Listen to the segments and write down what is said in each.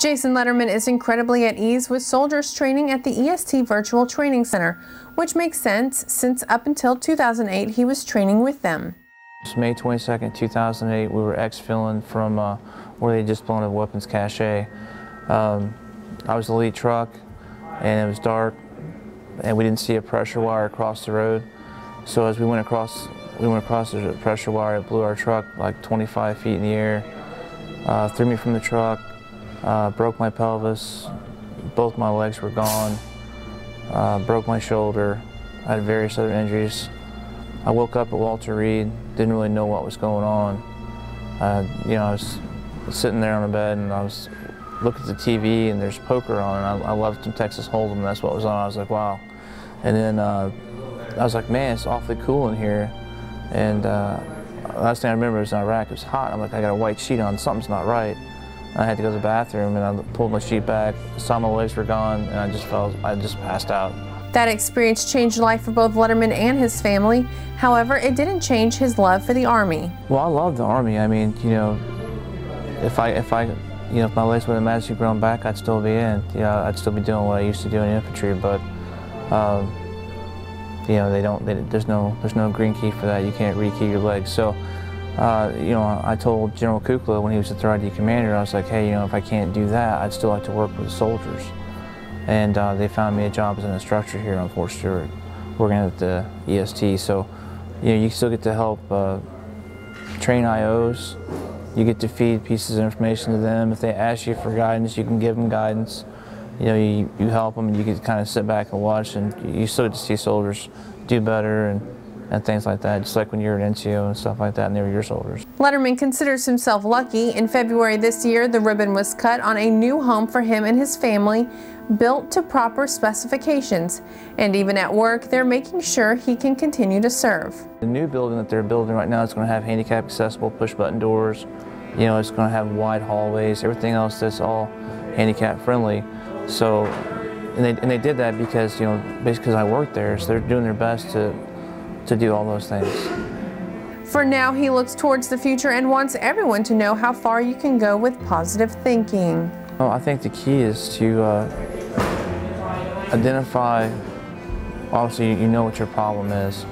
Jason Letterman is incredibly at ease with soldiers training at the EST Virtual Training Center, which makes sense since up until 2008 he was training with them. It's May 22nd, 2008. We were exfilling from where they just blown a weapons cache. I was the lead truck, and it was dark, and we didn't see a pressure wire across the road. So as we went across the pressure wire, it blew our truck like 25 feet in the air, threw me from the truck, broke my pelvis, both my legs were gone, broke my shoulder. I had various other injuries. I woke up at Walter Reed, didn't really know what was going on. I was sitting there on the bed and I was looking at the TV and there's poker on, and I loved some Texas Hold'em, and that's what was on. I was like, wow. And then I was like, man, it's awfully cool in here. And last thing I remember was in Iraq, it was hot. I'm like, I got a white sheet on, something's not right. I had to go to the bathroom and I pulled my sheet back, saw my legs were gone, and I just passed out. That experience changed life for both Letterman and his family. However, it didn't change his love for the Army. Well, I love the Army. I mean, if my legs would have magically grown back, I'd still be in. I'd still be doing what I used to do in infantry, but there's no green key for that. You can't rekey your legs. So, I told General Kukla when he was the 3rd ID commander, I was like, hey, if I can't do that, I'd still like to work with the soldiers. And they found me a job as an instructor here on Fort Stewart, working at the EST. So, you still get to help train IOs. You get to feed pieces of information to them. If they ask you for guidance, you can give them guidance. You help them, and you get to kind of sit back and watch, and you still get to see soldiers do better and things like that, just like when you're an NCO and stuff like that, and they were your soldiers. Letterman considers himself lucky. In February this year, the ribbon was cut on a new home for him and his family, built to proper specifications. And even at work, they're making sure he can continue to serve. The new building that they're building right now is going to have handicap accessible push-button doors. It's going to have wide hallways, everything else that's all handicap friendly. So, and they did that because, basically because I worked there, so they're doing their best to do all those things. For now, he looks towards the future and wants everyone to know how far you can go with positive thinking. Well, I think the key is to identify, obviously you know what your problem is,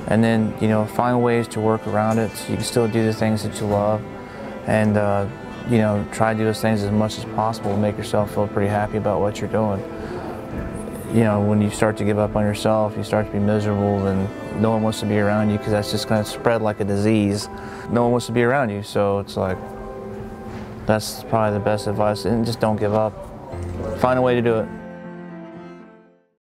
and then find ways to work around it so you can still do the things that you love, and try to do those things as much as possible to make yourself feel pretty happy about what you're doing. When you start to give up on yourself, you start to be miserable, and no one wants to be around you because that's just going to spread like a disease. No one wants to be around you, so it's like, that's probably the best advice, and just don't give up. Find a way to do it.